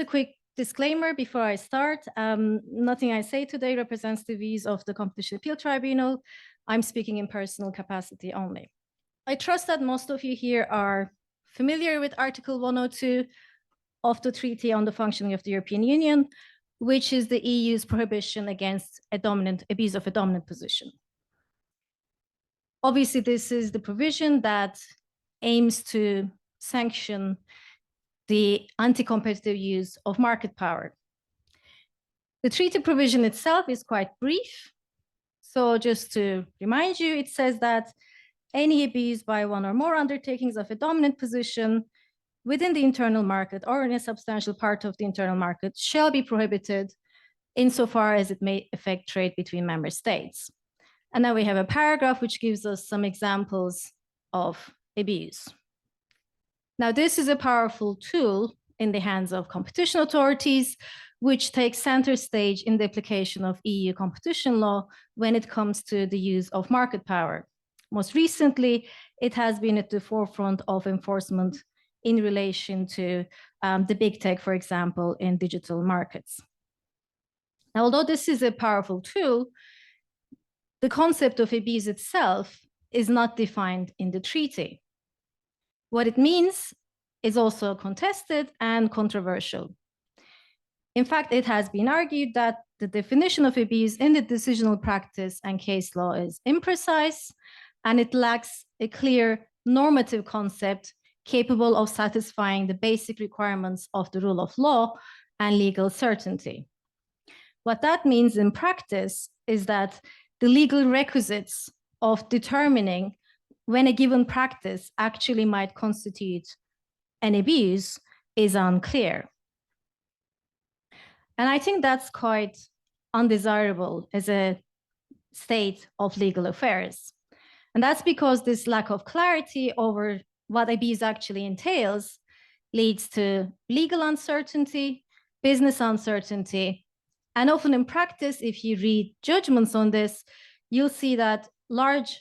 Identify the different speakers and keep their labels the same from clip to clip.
Speaker 1: quick disclaimer before I start. Nothing I say today represents the views of the Competition Appeal Tribunal. I'm speaking in personal capacity only. I trust that most of you here are familiar with Article 102 of the Treaty on the Functioning of the European Union, which is the EU's prohibition against abuse of a dominant position. Obviously, this is the provision that aims to sanction the anti-competitive use of market power. The treaty provision itself is quite brief. So just to remind you, it says that any abuse by one or more undertakings of a dominant position within the internal market or in a substantial part of the internal market shall be prohibited insofar as it may affect trade between member states. And now we have a paragraph which gives us some examples of abuse. Now, this is a powerful tool in the hands of competition authorities, which takes center stage in the application of EU competition law when it comes to the use of market power. Most recently, it has been at the forefront of enforcement in relation to the big tech, for example, in digital markets. Now, although this is a powerful tool, the concept of abuse itself is not defined in the treaty. What it means is also contested and controversial. In fact, it has been argued that the definition of abuse in the decisional practice and case law is imprecise, and it lacks a clear normative concept capable of satisfying the basic requirements of the rule of law and legal certainty. What that means in practice is that the legal requisites of determining when a given practice actually might constitute an abuse is unclear. And I think that's quite undesirable as a state of legal affairs. And that's because this lack of clarity over what abuse actually entails leads to legal uncertainty, business uncertainty, and often in practice, if you read judgments on this, you'll see that large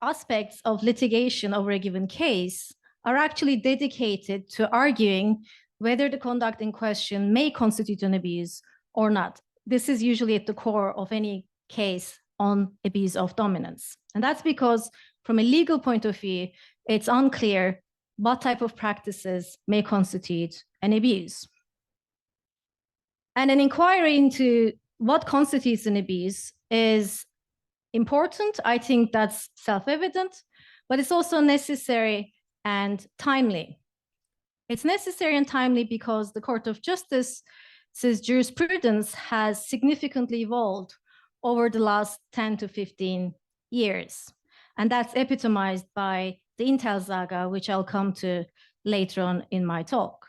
Speaker 1: aspects of litigation over a given case are actually dedicated to arguing whether the conduct in question may constitute an abuse or not. This is usually at the core of any case on abuse of dominance. And that's because from a legal point of view, it's unclear what type of practices may constitute an abuse. And an inquiry into what constitutes an abuse is important. I think that's self-evident, but it's also necessary and timely. It's necessary and timely because the Court of Justice's jurisprudence has significantly evolved over the last 10 to 15 years. And that's epitomized by the Intel saga, which I'll come to later on in my talk.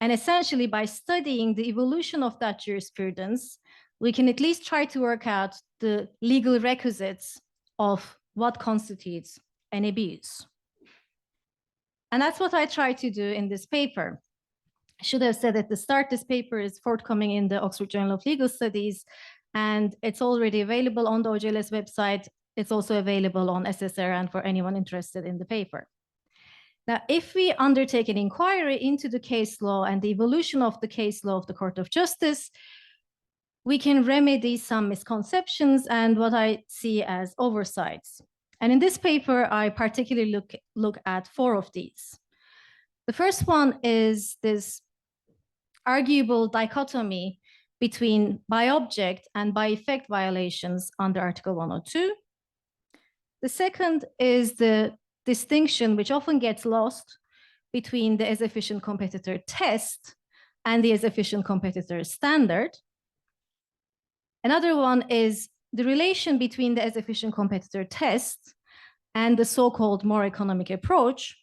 Speaker 1: And essentially, by studying the evolution of that jurisprudence, we can at least try to work out the legal requisites of what constitutes an abuse. And that's what I try to do in this paper. I should have said at the start, this paper is forthcoming in the Oxford Journal of Legal Studies, and it's already available on the OJLS website. It's also available on SSR and for anyone interested in the paper. Now, if we undertake an inquiry into the case law and the evolution of the case law of the Court of Justice, we can remedy some misconceptions and what I see as oversights. And in this paper, I particularly look at 4 of these. The first one is this arguable dichotomy between by object and by effect violations under Article 102. The second is the distinction, which often gets lost, between the as efficient competitor test and the as efficient competitor standard. Another one is the relation between the as efficient competitor test and the so-called more economic approach.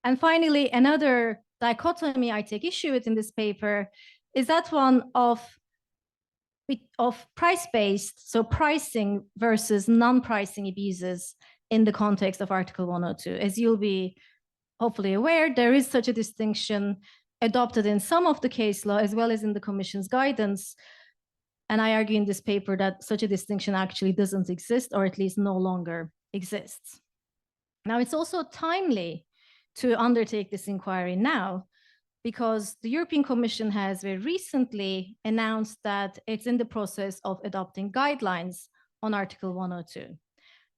Speaker 1: And finally, another dichotomy I take issue with in this paper is that one of price-based, so pricing versus non-pricing abuses in the context of Article 102. As you'll be hopefully aware, there is such a distinction adopted in some of the case law as well as in the Commission's guidance. And I argue in this paper that such a distinction actually doesn't exist, or at least no longer exists. Now, it's also timely to undertake this inquiry now, because the European Commission has very recently announced that it's in the process of adopting guidelines on Article 102.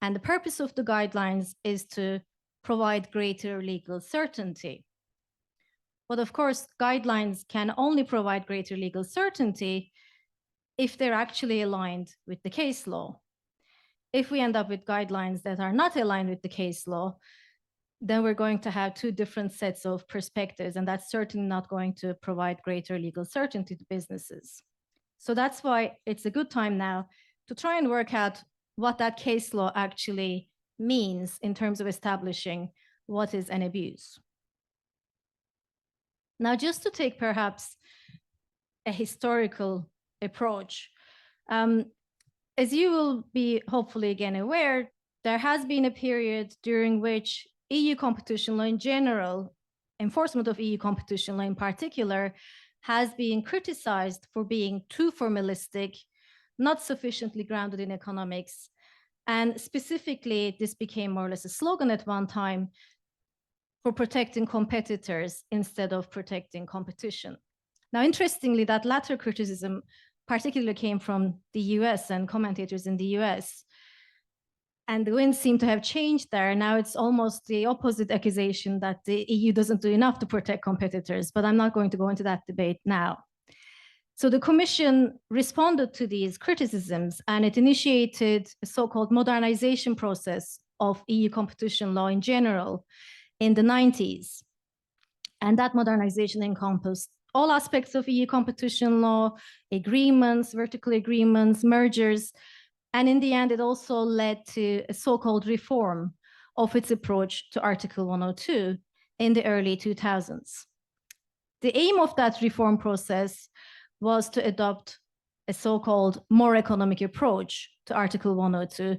Speaker 1: And the purpose of the guidelines is to provide greater legal certainty. But of course, guidelines can only provide greater legal certainty if they're actually aligned with the case law. If we end up with guidelines that are not aligned with the case law, then we're going to have two different sets of perspectives, and that's certainly not going to provide greater legal certainty to businesses. So that's why it's a good time now to try and work out what that case law actually means in terms of establishing what is an abuse. Now, just to take perhaps a historical approach, as you will be hopefully again aware, there has been a period during which EU competition law in general, enforcement of EU competition law in particular, has been criticized for being too formalistic, not sufficiently grounded in economics. And specifically, this became more or less a slogan at one time for protecting competitors instead of protecting competition. Now, interestingly, that latter criticism particularly came from the US and commentators in the US. And the winds seem to have changed there. Now it's almost the opposite accusation that the EU doesn't do enough to protect competitors, but I'm not going to go into that debate now. So the Commission responded to these criticisms, and it initiated a so-called modernization process of EU competition law in general in the 90s. And that modernization encompassed all aspects of EU competition law, agreements, vertical agreements, mergers. And in the end, it also led to a so-called reform of its approach to Article 102 in the early 2000s. The aim of that reform process was to adopt a so-called more economic approach to Article 102.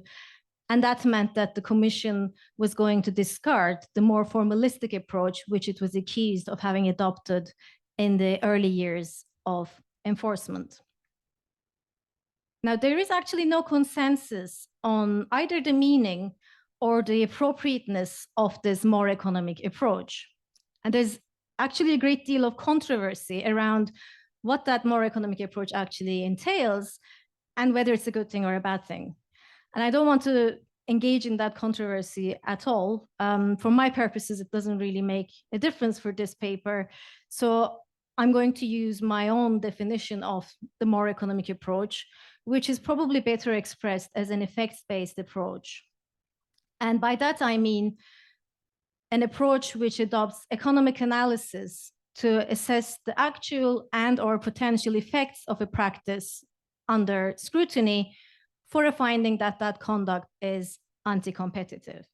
Speaker 1: And that meant that the Commission was going to discard the more formalistic approach, which it was accused of having adopted in the early years of enforcement. Now, there is actually no consensus on either the meaning or the appropriateness of this more economic approach. And there's actually a great deal of controversy around what that more economic approach actually entails and whether it's a good thing or a bad thing. And I don't want to engage in that controversy at all. For my purposes, it doesn't really make a difference for this paper. So I'm going to use my own definition of the more economic approach, which is probably better expressed as an effects-based approach. And by that, I mean an approach which adopts economic analysis to assess the actual and/or potential effects of a practice under scrutiny for a finding that that conduct is anti-competitive.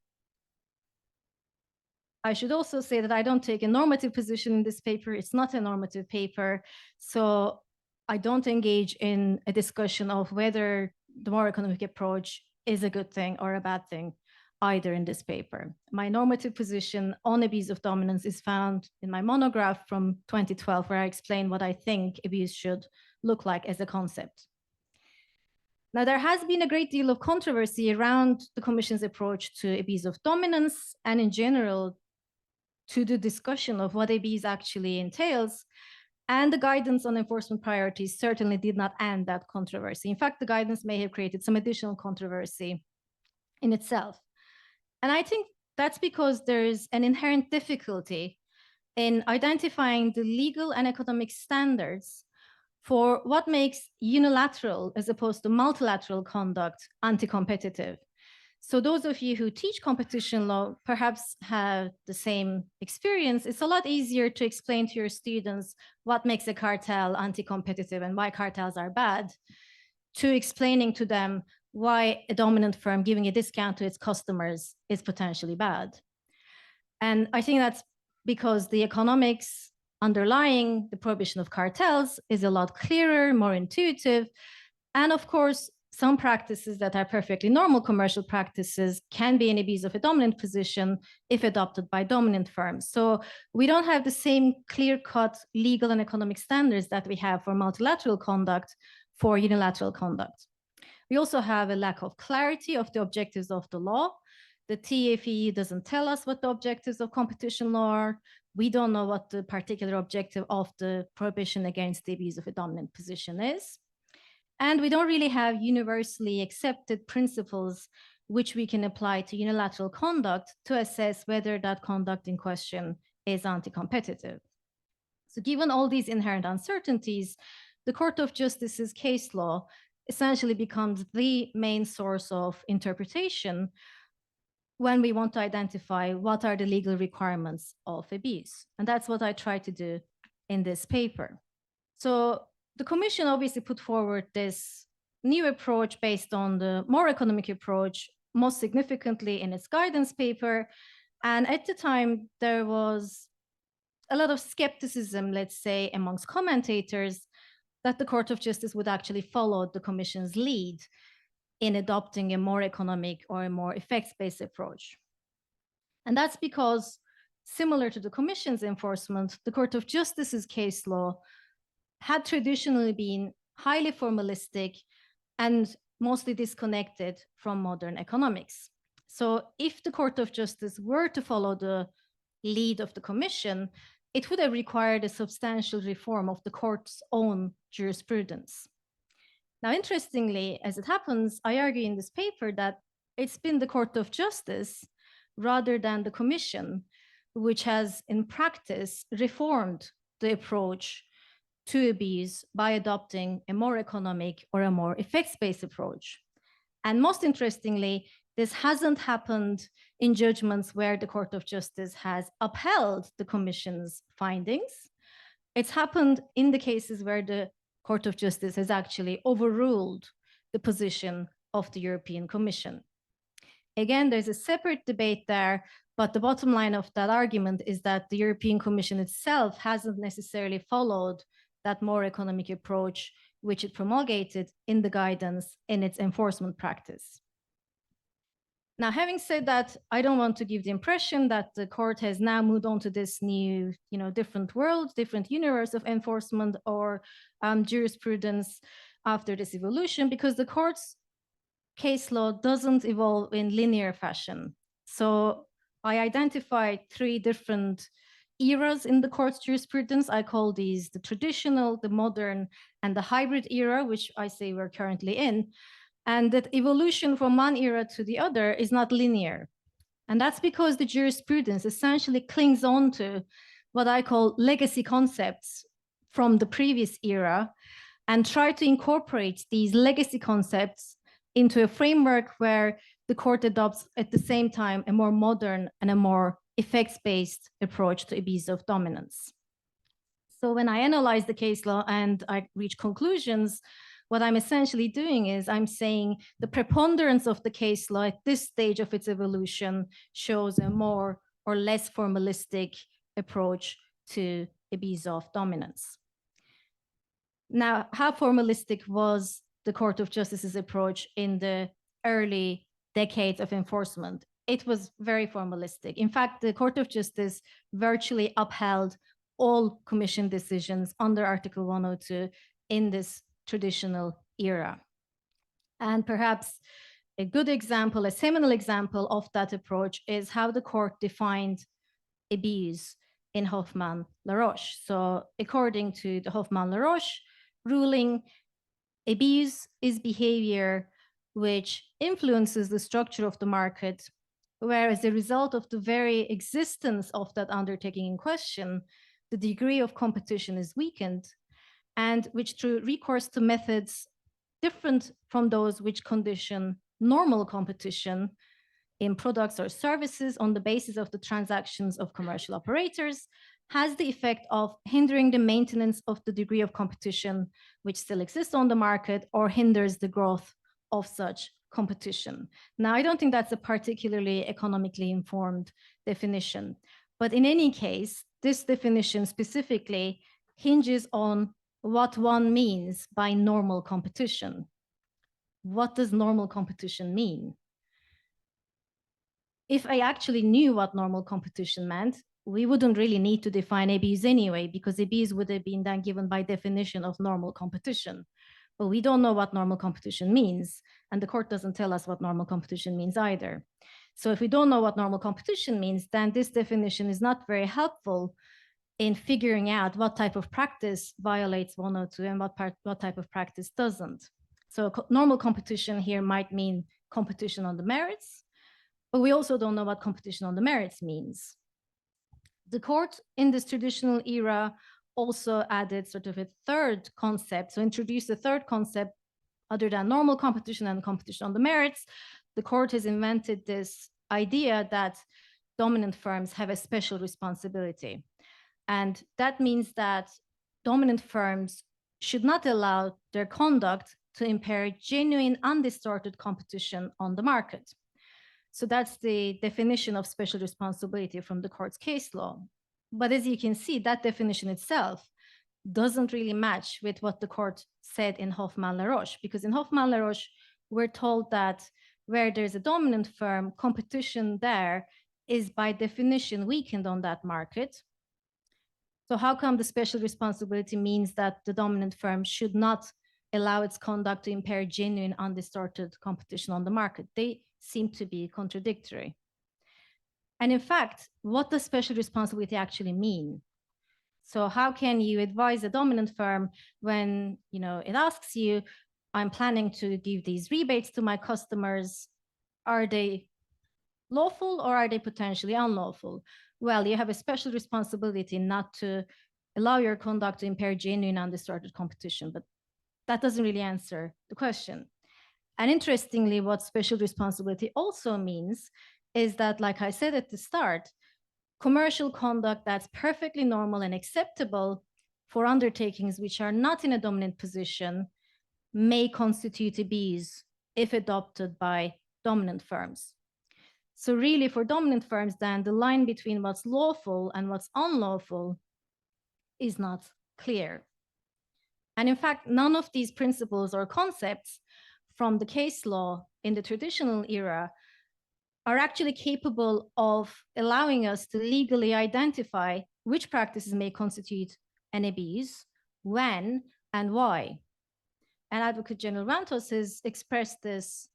Speaker 1: I should also say that I don't take a normative position in this paper. It's not a normative paper. So I don't engage in a discussion of whether the more economic approach is a good thing or a bad thing either in this paper. My normative position on abuse of dominance is found in my monograph from 2012, where I explain what I think abuse should look like as a concept. Now, there has been a great deal of controversy around the Commission's approach to abuse of dominance and in general to the discussion of what abuse actually entails. And the guidance on enforcement priorities certainly did not end that controversy. In fact, the guidance may have created some additional controversy in itself. And I think that's because there's an inherent difficulty in identifying the legal and economic standards for what makes unilateral as opposed to multilateral conduct anti-competitive. So those of you who teach competition law perhaps have the same experience. It's a lot easier to explain to your students what makes a cartel anti-competitive and why cartels are bad, to explaining to them why a dominant firm giving a discount to its customers is potentially bad. And I think that's because the economics underlying the prohibition of cartels is a lot clearer, more intuitive. And of course, some practices that are perfectly normal commercial practices can be an abuse of a dominant position if adopted by dominant firms. So we don't have the same clear-cut legal and economic standards that we have for multilateral conduct for unilateral conduct. We also have a lack of clarity of the objectives of the law. The TFEU doesn't tell us what the objectives of competition law are. We don't know what the particular objective of the prohibition against the abuse of a dominant position is. And we don't really have universally accepted principles which we can apply to unilateral conduct to assess whether that conduct in question is anti-competitive. So given all these inherent uncertainties, the Court of Justice's case law essentially becomes the main source of interpretation when we want to identify what are the legal requirements of abuse. And that's what I try to do in this paper. So the Commission obviously put forward this new approach based on the more economic approach, most significantly in its guidance paper. And at the time, there was a lot of skepticism, let's say, amongst commentators that the Court of Justice would actually follow the Commission's lead in adopting a more economic or a more effects-based approach. And that's because, similar to the Commission's enforcement, the Court of Justice's case law had traditionally been highly formalistic and mostly disconnected from modern economics. So if the Court of Justice were to follow the lead of the Commission, it would have required a substantial reform of the court's own jurisprudence. Now, interestingly, as it happens, I argue in this paper that it's been the Court of Justice rather than the Commission, which has in practice reformed the approach to abuse by adopting a more economic or a more effects-based approach. And most interestingly, this hasn't happened in judgments where the Court of Justice has upheld the Commission's findings. It's happened in the cases where the Court of Justice has actually overruled the position of the European Commission. Again, there's a separate debate there, but the bottom line of that argument is that the European Commission itself hasn't necessarily followed that more economic approach, which it promulgated in the guidance in its enforcement practice. Now, having said that, I don't want to give the impression that the court has now moved on to this new, different world, different universe of enforcement or jurisprudence after this evolution, because the court's case law doesn't evolve in linear fashion. So I identified 3 different eras in the court's jurisprudence. I call these the traditional, the modern, and the hybrid era, which I say we're currently in. And that evolution from one era to the other is not linear. And that's because the jurisprudence essentially clings on to what I call legacy concepts from the previous era and try to incorporate these legacy concepts into a framework where the court adopts at the same time a more modern and a more effects-based approach to abuse of dominance. So when I analyze the case law and I reach conclusions, what I'm essentially doing is I'm saying the preponderance of the case law at this stage of its evolution shows a more or less formalistic approach to abuse of dominance. Now, how formalistic was the Court of Justice's approach in the early decades of enforcement? It was very formalistic. In fact, the Court of Justice virtually upheld all Commission decisions under Article 102 in this traditional era. And perhaps a good example, a seminal example of that approach is how the court defined abuse in Hoffman-LaRoche. So according to the Hoffman-LaRoche ruling, abuse is behavior which influences the structure of the market, where as a result of the very existence of that undertaking in question, the degree of competition is weakened, and which through recourse to methods different from those which condition normal competition in products or services on the basis of the transactions of commercial operators has the effect of hindering the maintenance of the degree of competition which still exists on the market or hinders the growth of such competition. Now, I don't think that's a particularly economically informed definition, but in any case, this definition specifically hinges on what one means by normal competition. What does normal competition mean? If I actually knew what normal competition meant, we wouldn't really need to define abuse anyway, because abuse would have been then given by definition of normal competition. But we don't know what normal competition means, and the court doesn't tell us what normal competition means either. So if we don't know what normal competition means, then this definition is not very helpful in figuring out what type of practice violates 102 and what type of practice doesn't. So normal competition here might mean competition on the merits, but we also don't know what competition on the merits means. The court in this traditional era also added sort of a third concept, so introduced a third concept other than normal competition and competition on the merits. The court has invented this idea that dominant firms have a special responsibility. And that means that dominant firms should not allow their conduct to impair genuine, undistorted competition on the market. So that's the definition of special responsibility from the court's case law. But as you can see, that definition itself doesn't really match with what the court said in Hoffmann-La Roche, because in Hoffmann-La Roche, we're told that where there's a dominant firm, competition there is by definition weakened on that market. So how come the special responsibility means that the dominant firm should not allow its conduct to impair genuine, undistorted competition on the market? They seem to be contradictory. And in fact, what does special responsibility actually mean? So how can you advise a dominant firm when it asks you, I'm planning to give these rebates to my customers, are they lawful or are they potentially unlawful? Well, you have a special responsibility not to allow your conduct to impair genuine, undistorted competition, but that doesn't really answer the question. And interestingly, what special responsibility also means is that, like I said at the start, commercial conduct that's perfectly normal and acceptable for undertakings which are not in a dominant position may constitute abuse if adopted by dominant firms. So really, for dominant firms, then the line between what's lawful and what's unlawful is not clear. And in fact, none of these principles or concepts from the case law in the traditional era are actually capable of allowing us to legally identify which practices may constitute an abuse, when, and why. And Advocate General Rantos has expressed this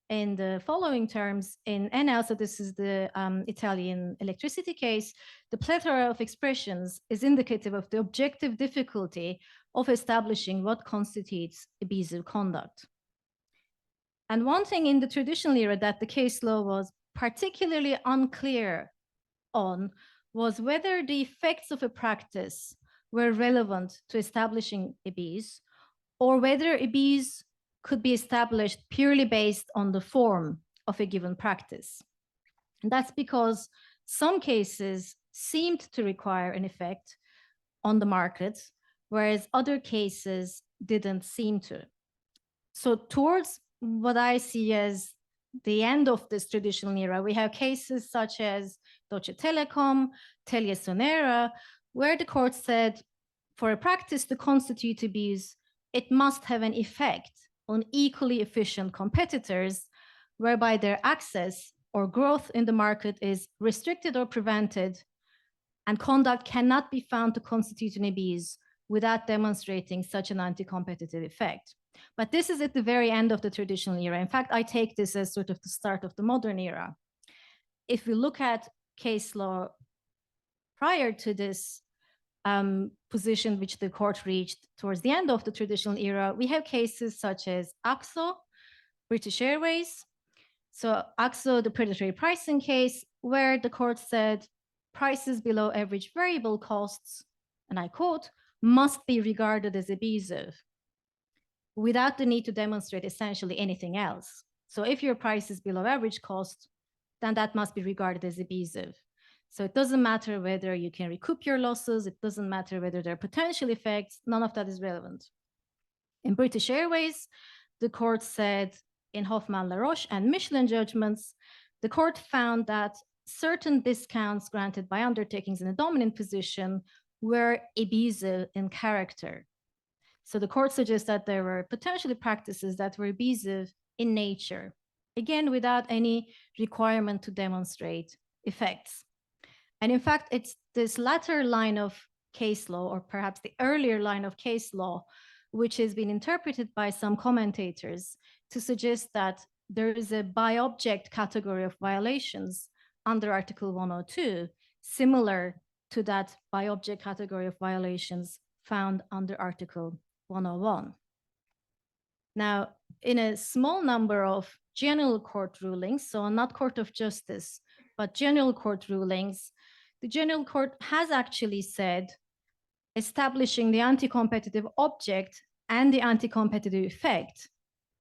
Speaker 1: in the following terms in Enel. So this is the Italian electricity case. The plethora of expressions is indicative of the objective difficulty of establishing what constitutes abusive conduct. And one thing in the traditional era that the case law was particularly unclear on was whether the effects of a practice were relevant to establishing abuse, or whether abuse could be established purely based on the form of a given practice. And that's because some cases seemed to require an effect on the market, whereas other cases didn't seem to. So towards what I see as the end of this traditional era, we have cases such as Deutsche Telekom, TeliaSonera, where the court said for a practice to constitute abuse, it must have an effect on equally efficient competitors, whereby their access or growth in the market is restricted or prevented, and conduct cannot be found to constitute an abuse without demonstrating such an anti-competitive effect. But this is at the very end of the traditional era. In fact, I take this as sort of the start of the modern era. If we look at case law prior to this position which the court reached towards the end of the traditional era, we have cases such as AXO, British Airways. So AXO, the predatory pricing case, where the court said prices below average variable costs, and I quote, must be regarded as abusive without the need to demonstrate essentially anything else. So if your price is below average cost, then that must be regarded as abusive. So it doesn't matter whether you can recoup your losses, it doesn't matter whether there are potential effects, none of that is relevant. In British Airways, the court said in Hoffmann-La Roche and Michelin judgments, the court found that certain discounts granted by undertakings in a dominant position were abusive in character. So the court suggests that there were potentially practices that were abusive in nature, again, without any requirement to demonstrate effects. And in fact, it's this latter line of case law, or perhaps the earlier line of case law, which has been interpreted by some commentators to suggest that there is a by-object category of violations under Article 102, similar to that by-object category of violations found under Article 101. Now, in a small number of general court rulings, so not Court of Justice, but general court rulings, the General Court has actually said establishing the anti-competitive object and the anti-competitive effect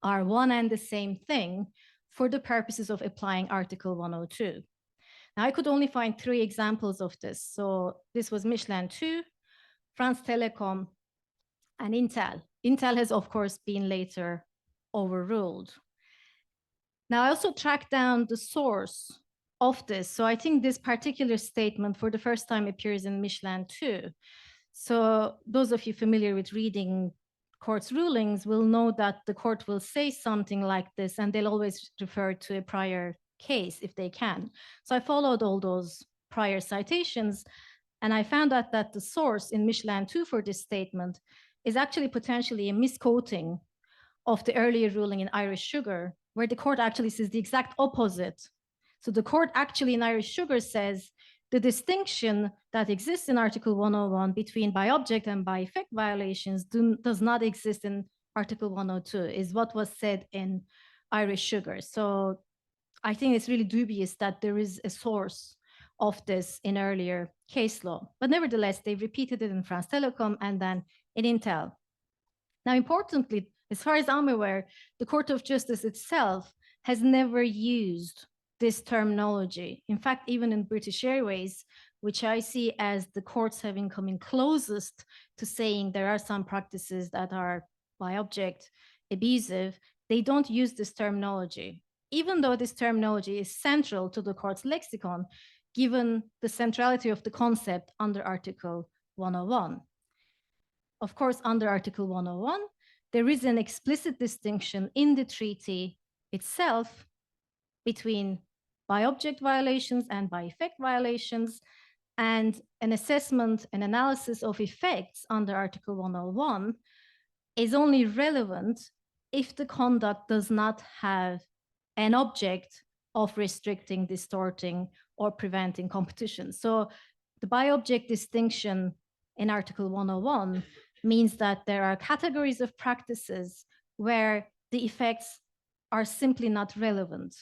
Speaker 1: are one and the same thing for the purposes of applying Article 102. Now, I could only find 3 examples of this. So this was Michelin 2, France Telecom, and Intel. Intel has, of course, been later overruled. Now, I also tracked down the source of this. So I think this particular statement for the first time appears in Michelin 2. So those of you familiar with reading court's rulings will know that the court will say something like this, and they'll always refer to a prior case if they can. So I followed all those prior citations, and I found out that the source in Michelin 2 for this statement is actually potentially a misquoting of the earlier ruling in Irish Sugar, where the court actually says the exact opposite. So the court actually in Irish Sugar says the distinction that exists in Article 101 between by object and by effect violations does not exist in Article 102, is what was said in Irish Sugar. So I think it's really dubious that there is a source of this in earlier case law. But nevertheless, they repeated it in France Telecom and then in Intel. Now, importantly, as far as I'm aware, the Court of Justice itself has never used this terminology. In fact, even in British Airways, which I see as the courts having come in closest to saying there are some practices that are by object abusive, they don't use this terminology, even though this terminology is central to the court's lexicon, given the centrality of the concept under Article 101. Of course, under Article 101, there is an explicit distinction in the treaty itself between by object violations and by effect violations, and an assessment and analysis of effects under Article 101 is only relevant if the conduct does not have an object of restricting, distorting, or preventing competition. So the by object distinction in Article 101 means that there are categories of practices where the effects are simply not relevant.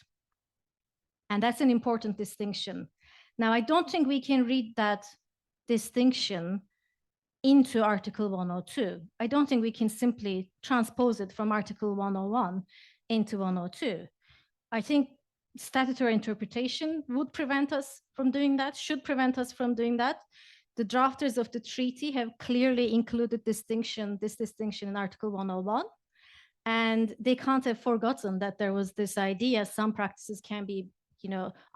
Speaker 1: And that's an important distinction. Now, I don't think we can read that distinction into Article 102. I don't think we can simply transpose it from Article 101 into 102. I think statutory interpretation would prevent us from doing that, should prevent us from doing that. The drafters of the treaty have clearly included this distinction in Article 101. And they can't have forgotten that there was this idea some practices can be,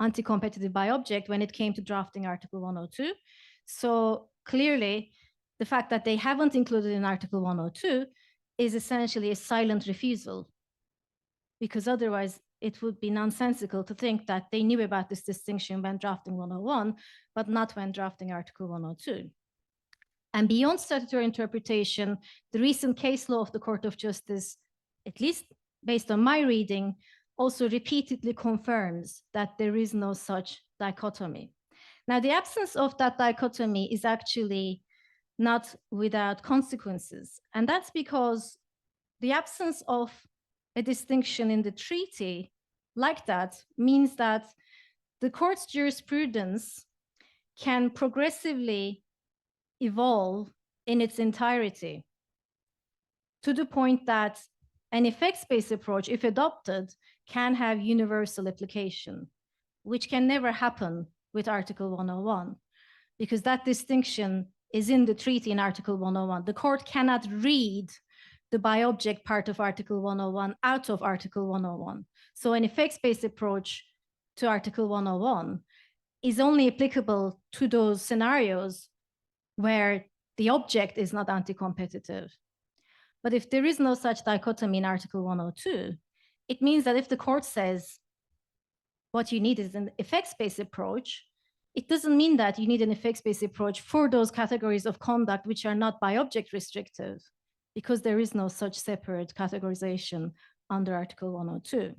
Speaker 1: anti-competitive by object when it came to drafting Article 102. So clearly, the fact that they haven't included in Article 102 is essentially a silent refusal, because otherwise it would be nonsensical to think that they knew about this distinction when drafting 101, but not when drafting Article 102. And beyond statutory interpretation, the recent case law of the Court of Justice, at least based on my reading, also repeatedly confirms that there is no such dichotomy. Now, the absence of that dichotomy is actually not without consequences. And that's because the absence of a distinction in the treaty like that means that the court's jurisprudence can progressively evolve in its entirety to the point that an effects-based approach, if adopted, can have universal application, which can never happen with Article 101, because that distinction is in the treaty in Article 101. The court cannot read the by-object part of Article 101 out of Article 101. So an effects-based approach to Article 101 is only applicable to those scenarios where the object is not anti-competitive. But if there is no such dichotomy in Article 102, it means that if the court says what you need is an effects-based approach, it doesn't mean that you need an effects-based approach for those categories of conduct which are not by object restrictive. because there is no such separate categorization under Article 102.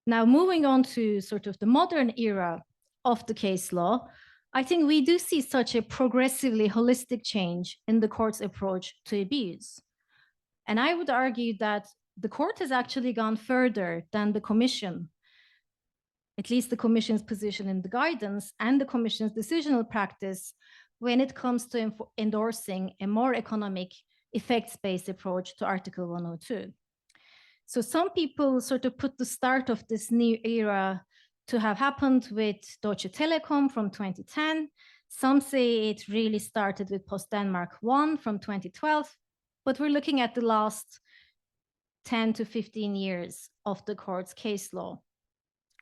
Speaker 1: Now, moving on to sort of the modern era of the case law, I think we do see such a progressively holistic change in the court's approach to abuse. And I would argue that the court has actually gone further than the commission, at least the commission's position in the guidance and the commission's decisional practice when it comes to endorsing a more economic, effects-based approach to Article 102. So some people sort of put the start of this new era to have happened with Deutsche Telekom from 2010. Some say it really started with Post Denmark 1 from 2012, but we're looking at the last 10 to 15 years of the court's case law.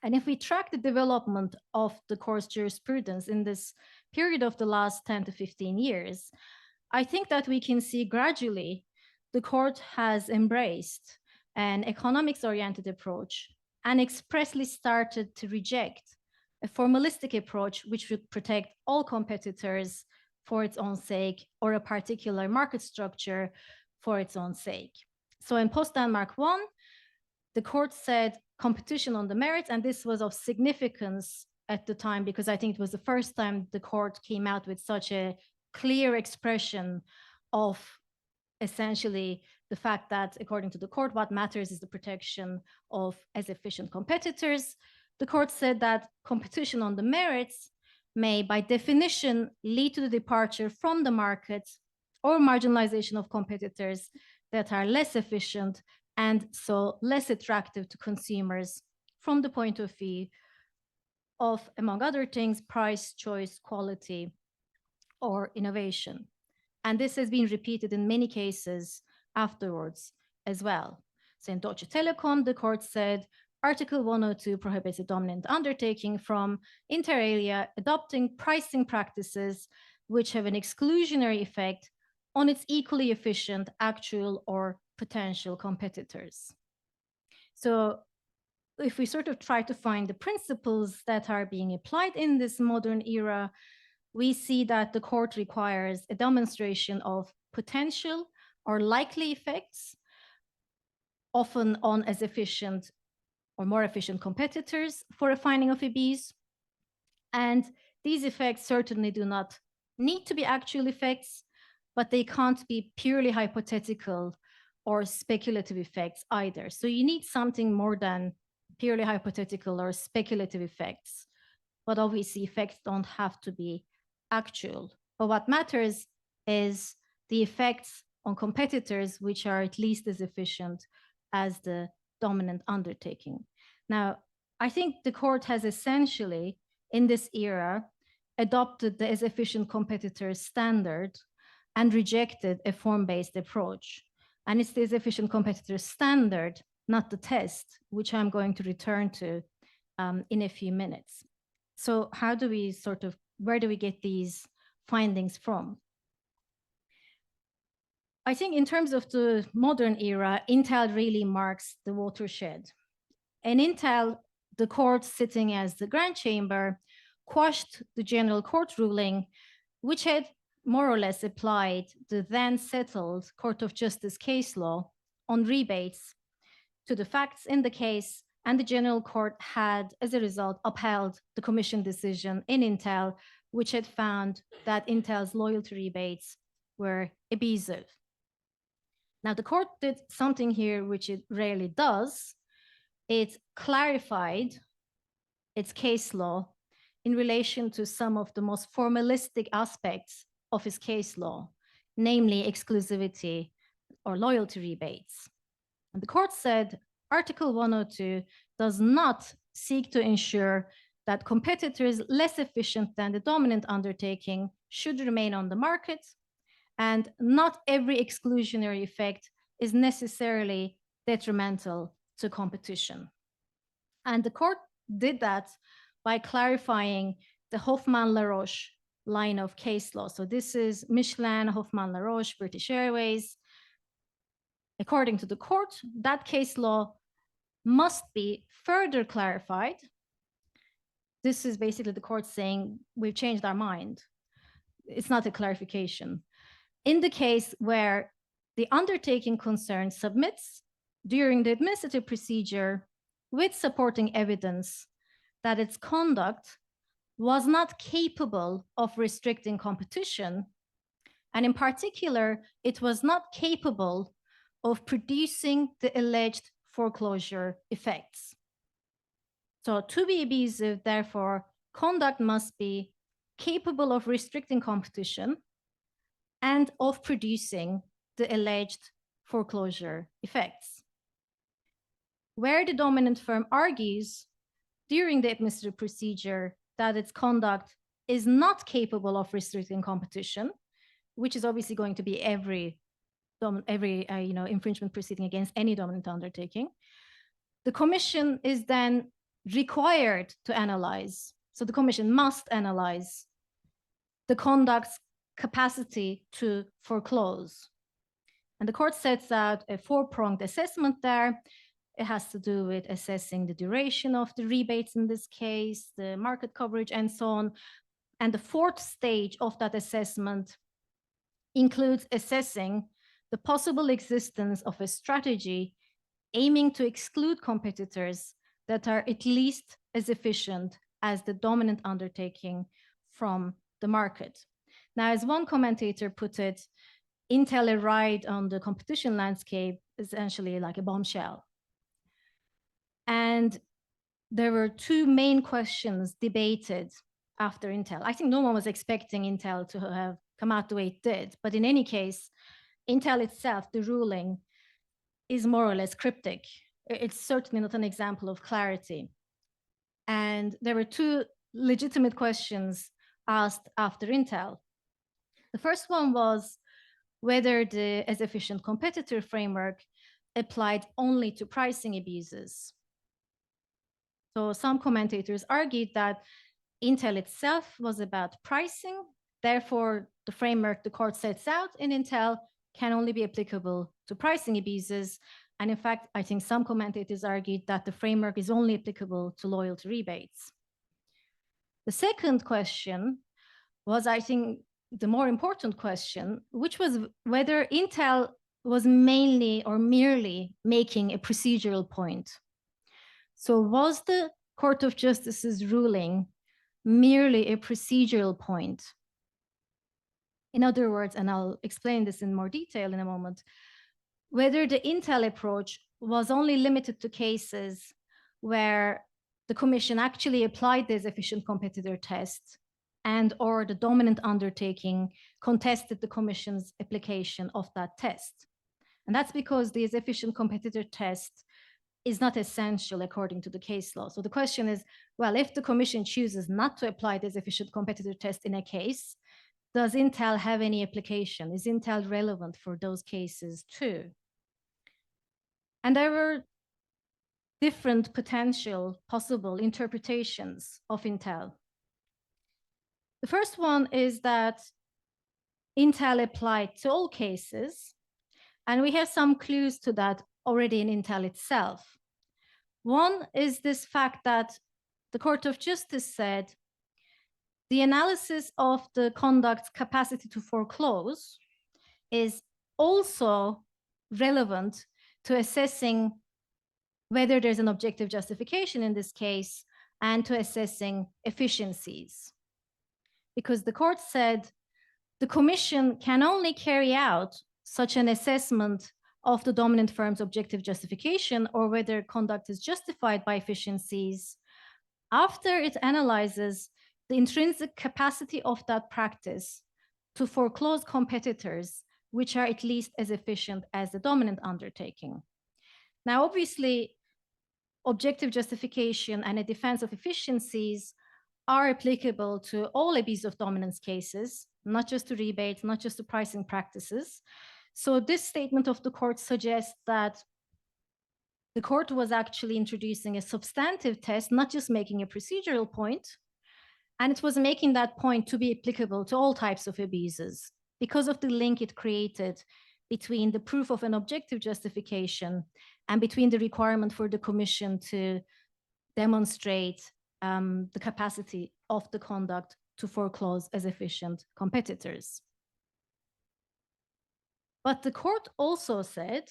Speaker 1: And if we track the development of the court's jurisprudence in this period of the last 10 to 15 years, I think that we can see gradually the court has embraced an economics-oriented approach and expressly started to reject a formalistic approach which would protect all competitors for its own sake or a particular market structure for its own sake. So in Post Denmark 1, the court said competition on the merits, and this was of significance at the time because I think it was the first time the court came out with such a clear expression of essentially the fact that, according to the court, what matters is the protection of as efficient competitors. The court said that competition on the merits may, by definition, lead to the departure from the market or marginalization of competitors that are less efficient and so less attractive to consumers from the point of view of, among other things, price, choice, quality, or innovation. And this has been repeated in many cases afterwards as well. So in Deutsche Telekom, the court said, Article 102 prohibits a dominant undertaking from, inter alia, adopting pricing practices which have an exclusionary effect on its equally efficient actual or potential competitors. So if we sort of try to find the principles that are being applied in this modern era, we see that the court requires a demonstration of potential or likely effects, often on as efficient or more efficient competitors for a finding of abuse. And these effects certainly do not need to be actual effects, but they can't be purely hypothetical or speculative effects either. So you need something more than purely hypothetical or speculative effects. But obviously, effects don't have to be actual. But what matters is the effects on competitors, which are at least as efficient as the dominant undertaking. Now, I think the court has essentially, in this era, adopted the as efficient competitors standard and rejected a form-based approach. And it's the as efficient competitors standard, not the test, which I'm going to return to in a few minutes. So how do we sort of, where do we get these findings from? I think in terms of the modern era, Intel really marks the watershed. In Intel, the court sitting as the Grand Chamber quashed the general court ruling, which had more or less applied the then settled Court of Justice case law on rebates to the facts in the case, and the general court had, as a result, upheld the commission decision in Intel, which had found that Intel's loyalty rebates were abusive. Now, the court did something here which it rarely does. It clarified its case law in relation to some of the most formalistic aspects of its case law, namely exclusivity or loyalty rebates. And the court said Article 102 does not seek to ensure that competitors less efficient than the dominant undertaking should remain on the market, and not every exclusionary effect is necessarily detrimental to competition. And the court did that by clarifying the Hoffmann-La Roche line of case law. So this is Michelin, Hoffmann-La Roche, British Airways. According to the court, that case law must be further clarified. This is basically the court saying, we've changed our mind. It's not a clarification. in the case where the undertaking concerned submits during the administrative procedure with supporting evidence that its conduct was not capable of restricting competition, and in particular, it was not capable of producing the alleged foreclosure effects. So to be abusive, therefore, conduct must be capable of restricting competition and of producing the alleged foreclosure effects. Where the dominant firm argues during the administrative procedure that its conduct is not capable of restricting competition, which is obviously going to be every infringement proceeding against any dominant undertaking, the commission is then required to analyze. So the commission must analyze the conduct's capacity to foreclose. And the court sets out a four-pronged assessment there. It has to do with assessing the duration of the rebates in this case, the market coverage, and so on. And the fourth stage of that assessment includes assessing the possible existence of a strategy aiming to exclude competitors that are at least as efficient as the dominant undertaking from the market. Now, as one commentator put it, Intel arrived on the competition landscape essentially like a bombshell. And there were two main questions debated after Intel. I think no one was expecting Intel to have come out the way it did. But in any case, Intel itself, the ruling, is more or less cryptic. It's certainly not an example of clarity. And there were two legitimate questions asked after Intel. The first one was whether the as efficient competitor framework applied only to pricing abuses. So some commentators argued that Intel itself was about pricing. Therefore, the framework the court sets out in Intel can only be applicable to pricing abuses. And in fact, I think some commentators argued that the framework is only applicable to loyalty rebates. The second question was, I think, the more important question, which was whether Intel was mainly or merely making a procedural point. So was the Court of Justice's ruling merely a procedural point? In other words, and I'll explain this in more detail in a moment, whether the Intel approach was only limited to cases where the commission actually applied this efficient competitor test and or the dominant undertaking contested the commission's application of that test. And that's because this efficient competitor test is not essential according to the case law. So the question is, well, if the commission chooses not to apply this efficient competitor test in a case, does Intel have any application? Is Intel relevant for those cases too? And there were different potential possible interpretations of Intel. The first one is that Intel applied to all cases, and we have some clues to that already in Intel itself. One is this fact that the Court of Justice said the analysis of the conduct's capacity to foreclose is also relevant to assessing whether there's an objective justification in this case and to assessing efficiencies. Because the court said the commission can only carry out such an assessment of the dominant firm's objective justification or whether conduct is justified by efficiencies after it analyzes the intrinsic capacity of that practice to foreclose competitors which are at least as efficient as the dominant undertaking. Now, obviously, objective justification and a defense of efficiencies are applicable to all abuse of dominance cases, not just to rebates, not just to pricing practices. So this statement of the court suggests that the court was actually introducing a substantive test, not just making a procedural point, and it was making that point to be applicable to all types of abuses because of the link it created between the proof of an objective justification and between the requirement for the commission to demonstrate the capacity of the conduct to foreclose as efficient competitors. But the court also said,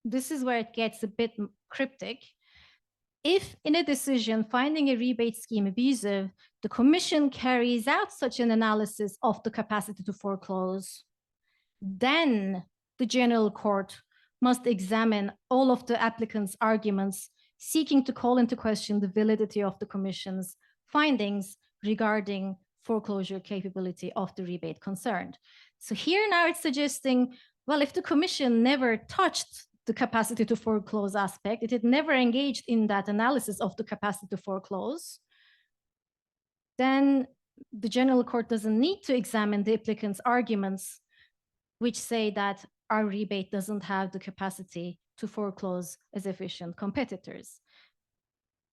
Speaker 1: this is where it gets a bit cryptic, if in a decision finding a rebate scheme abusive, the Commission carries out such an analysis of the capacity to foreclose, then the General Court must examine all of the applicant's arguments, seeking to call into question the validity of the Commission's findings regarding foreclosure capability of the rebate concerned. So here now it's suggesting, well, if the Commission never touched the capacity to foreclose aspect, it had never engaged in that analysis of the capacity to foreclose, then the General Court doesn't need to examine the applicant's arguments, which say that our rebate doesn't have the capacity to foreclose as efficient competitors.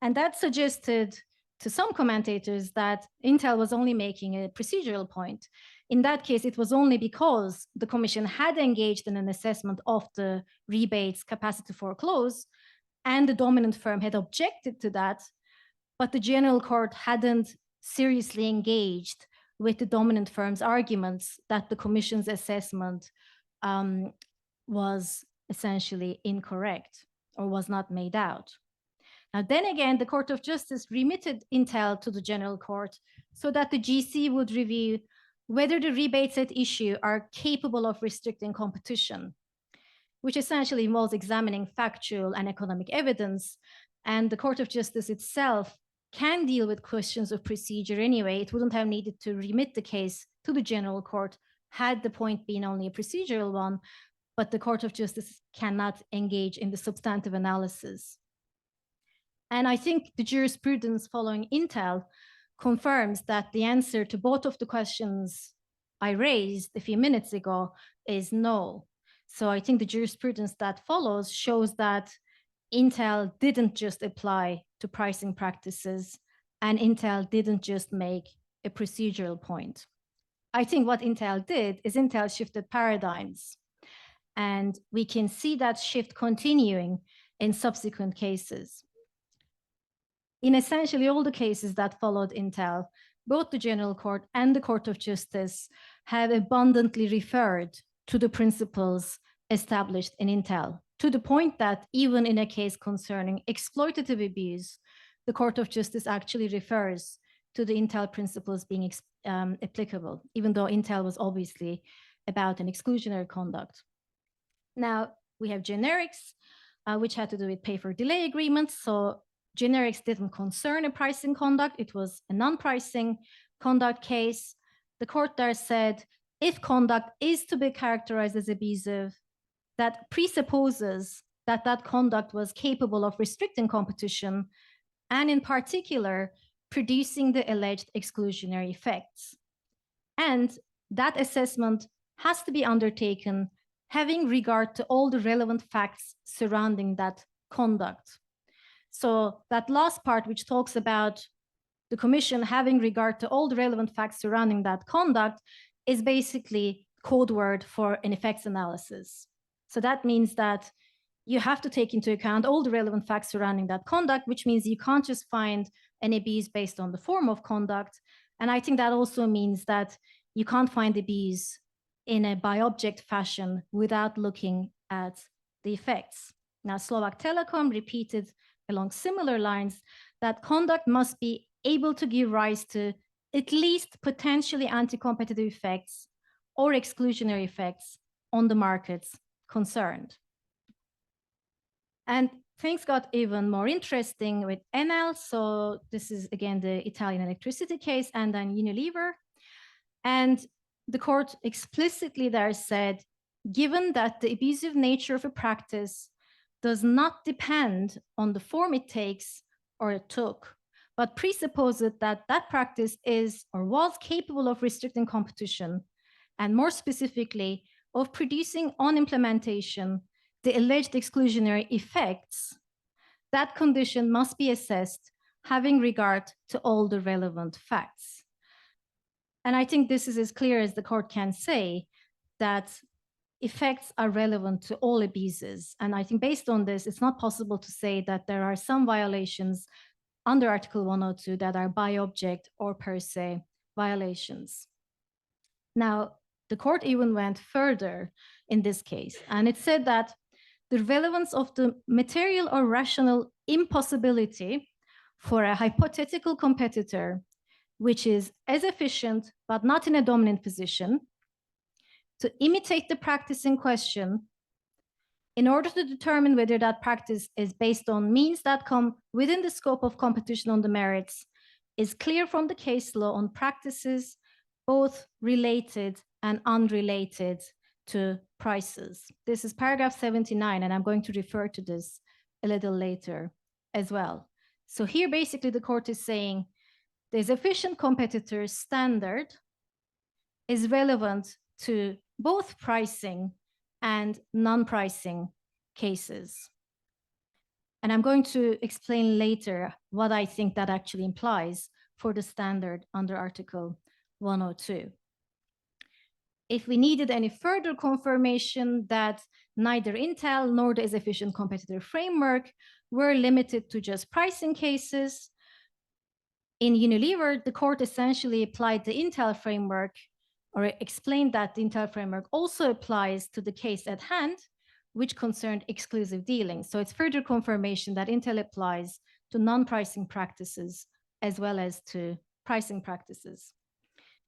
Speaker 1: And that suggested to some commentators that Intel was only making a procedural point. In that case, it was only because the Commission had engaged in an assessment of the rebate's capacity to foreclose, and the dominant firm had objected to that, but the General Court hadn't seriously engaged with the dominant firm's arguments that the Commission's assessment was essentially incorrect or was not made out. Now, then again, the Court of Justice remitted Intel to the General Court so that the GC would review whether the rebates at issue are capable of restricting competition, which essentially involves examining factual and economic evidence. And the Court of Justice itself can deal with questions of procedure anyway. It wouldn't have needed to remit the case to the General Court had the point been only a procedural one, but the Court of Justice cannot engage in the substantive analysis. And I think the jurisprudence following Intel confirms that the answer to both of the questions I raised a few minutes ago is no. So I think the jurisprudence that follows shows that Intel didn't just apply to pricing practices, and Intel didn't just make a procedural point. I think what Intel did is Intel shifted paradigms, and we can see that shift continuing in subsequent cases. In essentially all the cases that followed Intel, both the General Court and the Court of Justice have abundantly referred to the principles established in Intel, to the point that even in a case concerning exploitative abuse, the Court of Justice actually refers to the Intel principles being applicable, even though Intel was obviously about an exclusionary conduct. Now, we have generics, which had to do with pay for delay agreements. So generics didn't concern a pricing conduct. It was a non-pricing conduct case. The court there said, if conduct is to be characterized as abusive, that presupposes that that conduct was capable of restricting competition, and in particular, producing the alleged exclusionary effects. And that assessment has to be undertaken having regard to all the relevant facts surrounding that conduct. So that last part, which talks about the Commission having regard to all the relevant facts surrounding that conduct, is basically code word for an effects analysis. So that means that you have to take into account all the relevant facts surrounding that conduct, which means you can't just find an abuse based on the form of conduct. And I think that also means that you can't find abuse in a by object fashion without looking at the effects. Now, Slovak Telecom repeated along similar lines that conduct must be able to give rise to at least potentially anti-competitive effects or exclusionary effects on the markets concerned. And things got even more interesting with Enel. So this is again the Italian electricity case, and then Unilever. And the court explicitly there said, given that the abusive nature of a practice does not depend on the form it takes or it took, but presupposes that that practice is or was capable of restricting competition, and more specifically, of producing on implementation the alleged exclusionary effects, that condition must be assessed having regard to all the relevant facts. And I think this is as clear as the court can say that effects are relevant to all abuses. And I think based on this, it's not possible to say that there are some violations under Article 102 that are by object or per se violations. Now, the court even went further in this case, and it said that the relevance of the material or rational impossibility for a hypothetical competitor, which is as efficient but not in a dominant position, to imitate the practice in question in order to determine whether that practice is based on means that come within the scope of competition on the merits, is clear from the case law on practices both related and unrelated to prices. This is paragraph 79, and I'm going to refer to this a little later as well. So here, basically, the court is saying the efficient competitor standard is relevant to both pricing and non-pricing cases. And I'm going to explain later what I think that actually implies for the standard under Article 102. If we needed any further confirmation that neither Intel nor the efficient competitor framework were limited to just pricing cases, in Unilever, the court essentially applied the Intel framework, or explained that the Intel framework also applies to the case at hand, which concerned exclusive dealing. So it's further confirmation that Intel applies to non-pricing practices as well as to pricing practices.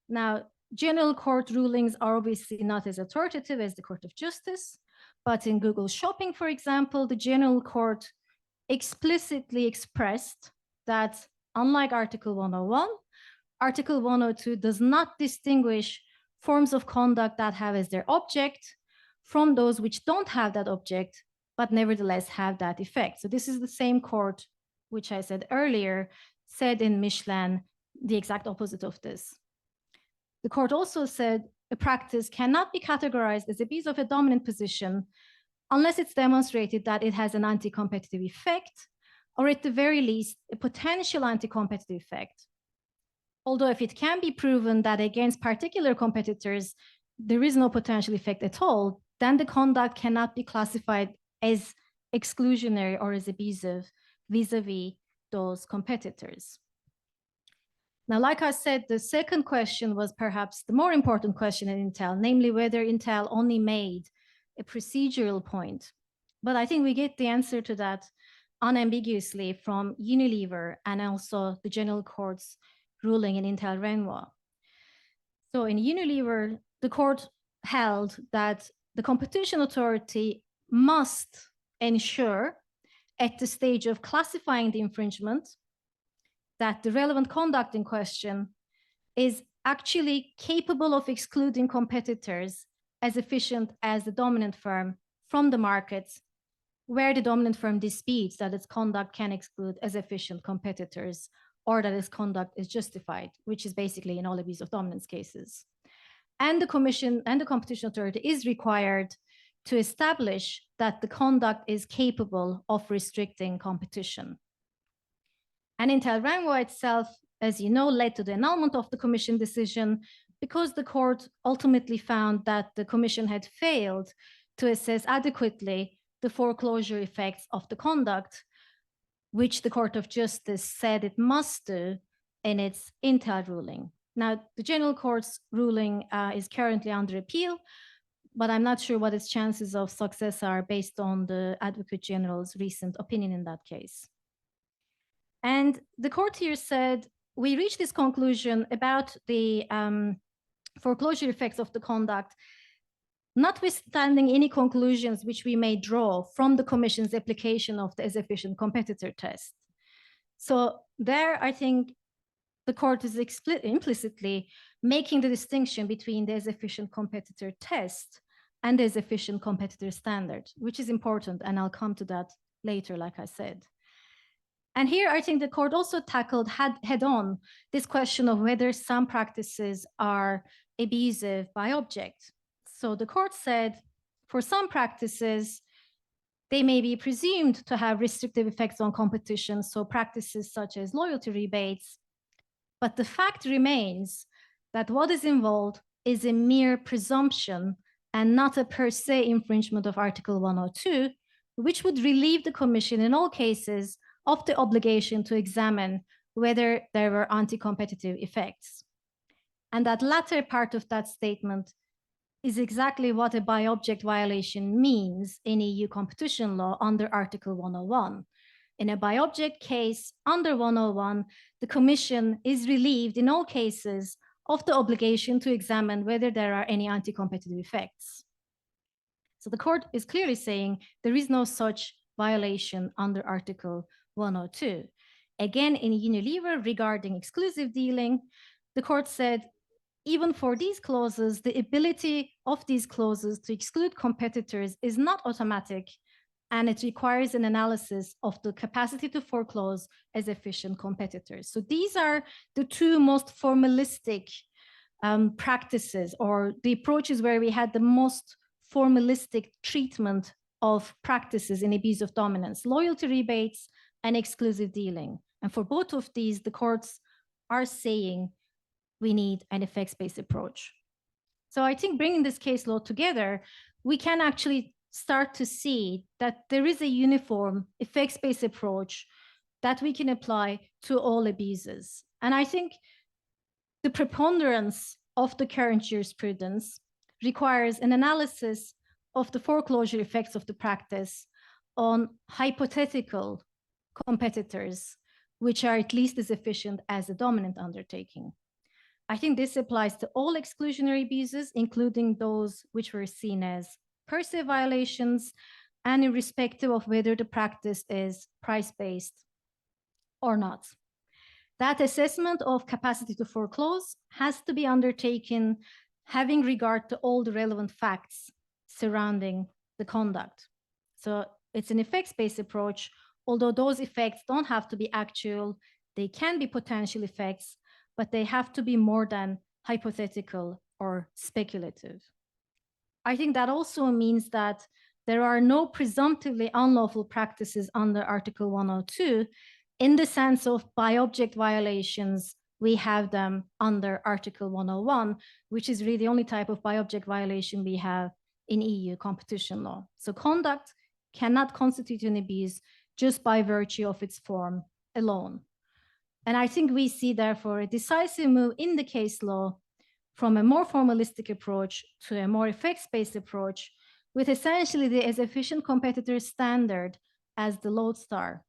Speaker 1: Now, general court rulings are obviously not as authoritative as the Court of Justice, but in Google Shopping, for example, the general court explicitly expressed that unlike Article 101, Article 102 does not distinguish forms of conduct that have as their object from those which don't have that object, but nevertheless have that effect. So this is the same court, which I said earlier, said in Michelin the exact opposite of this. The court also said a practice cannot be categorized as abuse of a dominant position unless it's demonstrated that it has an anti-competitive effect, or at the very least, a potential anti-competitive effect. Although if it can be proven that against particular competitors, there is no potential effect at all, then the conduct cannot be classified as exclusionary or as abusive vis-a-vis those competitors. Now, like I said, the second question was perhaps the more important question in Intel, namely whether Intel only made a procedural point. But I think we get the answer to that unambiguously from Unilever and also the General Court's ruling in Intel Renoir. So in Unilever, the court held that the competition authority must ensure at the stage of classifying the infringement that the relevant conduct in question is actually capable of excluding competitors as efficient as the dominant firm from the markets where the dominant firm disputes that its conduct can exclude as efficient competitors or that its conduct is justified, which is basically in all abuse of dominance cases. And the Commission and the Competition Authority is required to establish that the conduct is capable of restricting competition. And Intel Renoir itself, as you know, led to the annulment of the Commission decision because the court ultimately found that the Commission had failed to assess adequately the foreclosure effects of the conduct, which the Court of Justice said it must do in its Intel ruling. Now, the General Court's ruling is currently under appeal, but I'm not sure what its chances of success are based on the Advocate General's recent opinion in that case. And the court here said, we reached this conclusion about the foreclosure effects of the conduct, notwithstanding any conclusions which we may draw from the Commission's application of the as efficient competitor test. So there, I think the court is implicitly making the distinction between the as efficient competitor test and the as efficient competitor standard, which is important, and I'll come to that later, like I said. And here, I think the court also tackled head-on this question of whether some practices are abusive by object. So the court said, for some practices, they may be presumed to have restrictive effects on competition, so practices such as loyalty rebates. But the fact remains that what is involved is a mere presumption and not a per se infringement of Article 102, which would relieve the Commission in all cases of the obligation to examine whether there were anti-competitive effects. And that latter part of that statement is exactly what a by-object violation means in EU competition law under Article 101. In a by-object case under 101, the Commission is relieved in all cases of the obligation to examine whether there are any anti-competitive effects. So the court is clearly saying there is no such violation under Article 102. Again, in Unilever regarding exclusive dealing, the court said, even for these clauses, the ability of these clauses to exclude competitors is not automatic, and it requires an analysis of the capacity to foreclose as efficient competitors. So these are the two most formalistic practices, or the approaches where we had the most formalistic treatment of practices in abuse of dominance: loyalty rebates and exclusive dealing. And for both of these, the courts are saying we need an effects-based approach. So I think bringing this case law together, we can actually start to see that there is a uniform effects-based approach that we can apply to all abuses. And I think the preponderance of the current jurisprudence requires an analysis of the foreclosure effects of the practice on hypothetical competitors, which are at least as efficient as the dominant undertaking. I think this applies to all exclusionary abuses, including those which were seen as per se violations, and irrespective of whether the practice is price-based or not. That assessment of capacity to foreclose has to be undertaken having regard to all the relevant facts surrounding the conduct. So it's an effects-based approach, although those effects don't have to be actual, they can be potential effects, but they have to be more than hypothetical or speculative. I think that also means that there are no presumptively unlawful practices under Article 102 in the sense of by-object violations. We have them under Article 101, which is really the only type of by-object violation we have in EU competition law. So conduct cannot constitute an abuse just by virtue of its form alone. And I think we see, therefore, a decisive move in the case law from a more formalistic approach to a more effects-based approach, with essentially the as efficient competitor standard as the lodestar.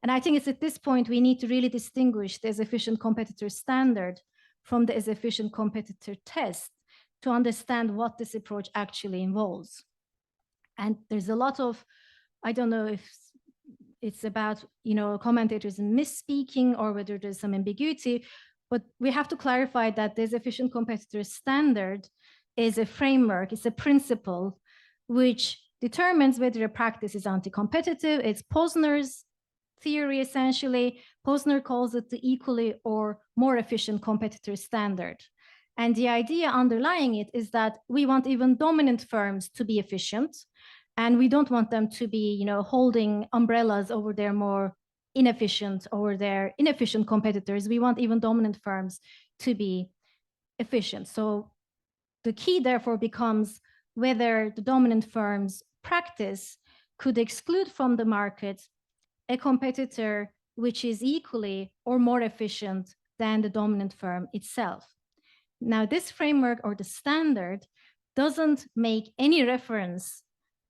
Speaker 1: And I think it's at this point we need to really distinguish the as efficient competitor standard from the as efficient competitor test to understand what this approach actually involves. And there's a lot of, I don't know if it's about, commentators misspeaking or whether there's some ambiguity, but we have to clarify that this efficient competitor standard is a framework, it's a principle which determines whether a practice is anti-competitive. It's Posner's theory, essentially. Posner calls it the equally or more efficient competitor standard. And the idea underlying it is that we want even dominant firms to be efficient, and we don't want them to be, holding umbrellas over their more inefficient competitors. We want even dominant firms to be efficient. So the key, therefore, becomes whether the dominant firm's practice could exclude from the market a competitor which is equally or more efficient than the dominant firm itself. Now, this framework or the standard doesn't make any reference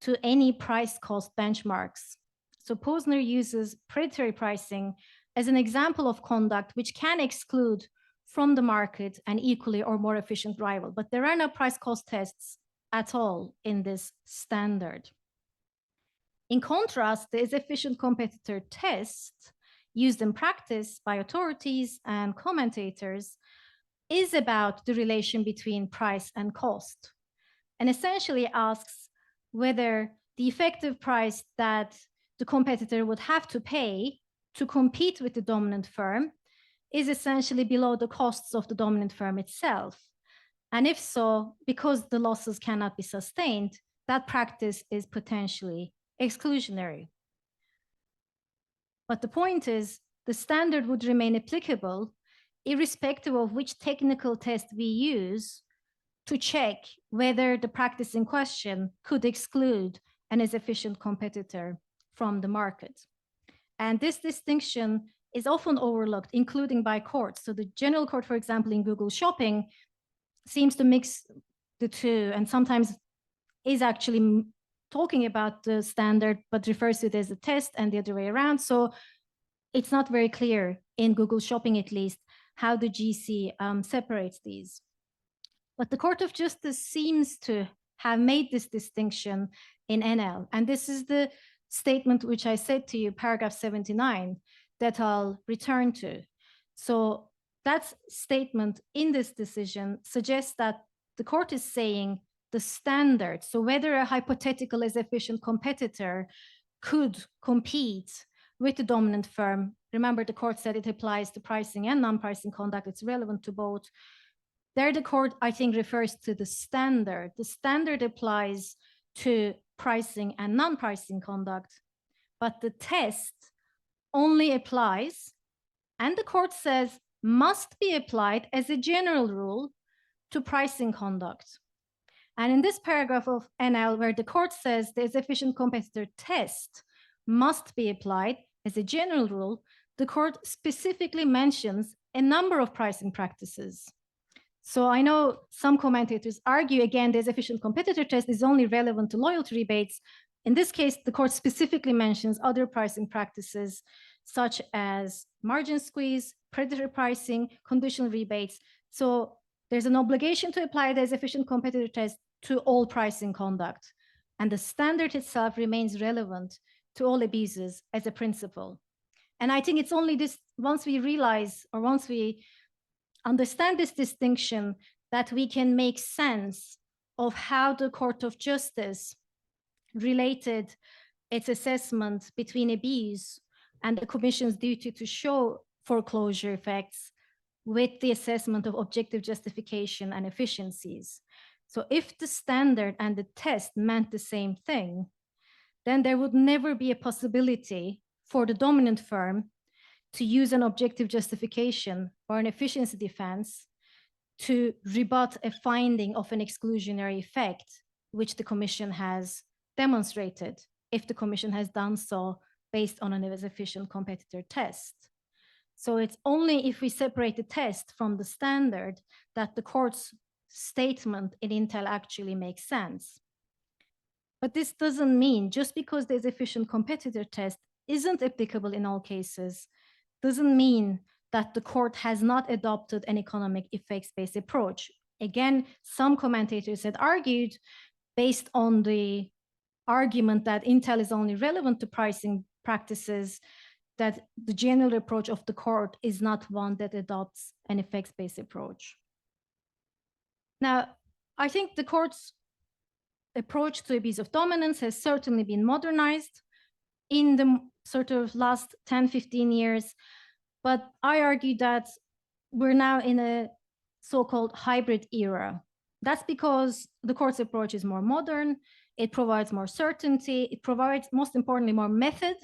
Speaker 1: to any price cost benchmarks. So Posner uses predatory pricing as an example of conduct which can exclude from the market an equally or more efficient rival, but there are no price cost tests at all in this standard. In contrast, the as efficient competitor test used in practice by authorities and commentators is about the relation between price and cost, and essentially asks whether the effective price that the competitor would have to pay to compete with the dominant firm is essentially below the costs of the dominant firm itself. And if so, because the losses cannot be sustained, that practice is potentially exclusionary. But the point is, the standard would remain applicable irrespective of which technical test we use to check whether the practice in question could exclude an as efficient competitor from the market. And this distinction is often overlooked, including by courts. So the General Court, for example, in Google Shopping, seems to mix the two, and sometimes is actually talking about the standard, but refers to it as a test and the other way around. So it's not very clear in Google Shopping, at least, how the GC separates these. But the Court of Justice seems to have made this distinction in NL. And this is the statement which I said to you, paragraph 79, that I'll return to. So that statement in this decision suggests that the court is saying the standard, so whether a hypothetical as efficient competitor could compete with the dominant firm. Remember, the court said it applies to pricing and non-pricing conduct. It's relevant to both. There, the court, I think, refers to the standard. The standard applies to pricing and non-pricing conduct, but the test only applies, and the court says must be applied as a general rule to pricing conduct. And in this paragraph of NL, where the court says the efficient competitor test must be applied as a general rule, the court specifically mentions a number of pricing practices. So I know some commentators argue, again, the efficient competitor test is only relevant to loyalty rebates. In this case, the court specifically mentions other pricing practices, such as margin squeeze, predatory pricing, conditional rebates. So there's an obligation to apply the efficient competitor test to all pricing conduct. And the standard itself remains relevant to all abuses as a principle. And I think it's only this, once we realize, or once we understand this distinction, that we can make sense of how the Court of Justice related its assessment between abuse and the Commission's duty to show foreclosure effects with the assessment of objective justification and efficiencies. So if the standard and the test meant the same thing, then there would never be a possibility for the dominant firm to use an objective justification or an efficiency defense to rebut a finding of an exclusionary effect, which the Commission has demonstrated, if the Commission has done so based on an efficient competitor test. So it's only if we separate the test from the standard that the court's statement in Intel actually makes sense. But this doesn't mean, just because there's efficient competitor test isn't applicable in all cases, doesn't mean that the court has not adopted an economic effects-based approach. Again, some commentators had argued, based on the argument that Intel is only relevant to pricing practices, that the general approach of the court is not one that adopts an effects-based approach. Now, I think the court's approach to abuse of dominance has certainly been modernized in the sort of last 10, 15 years, but I argue that we're now in a so-called hybrid era. That's because the court's approach is more modern, it provides more certainty, it provides, most importantly, more method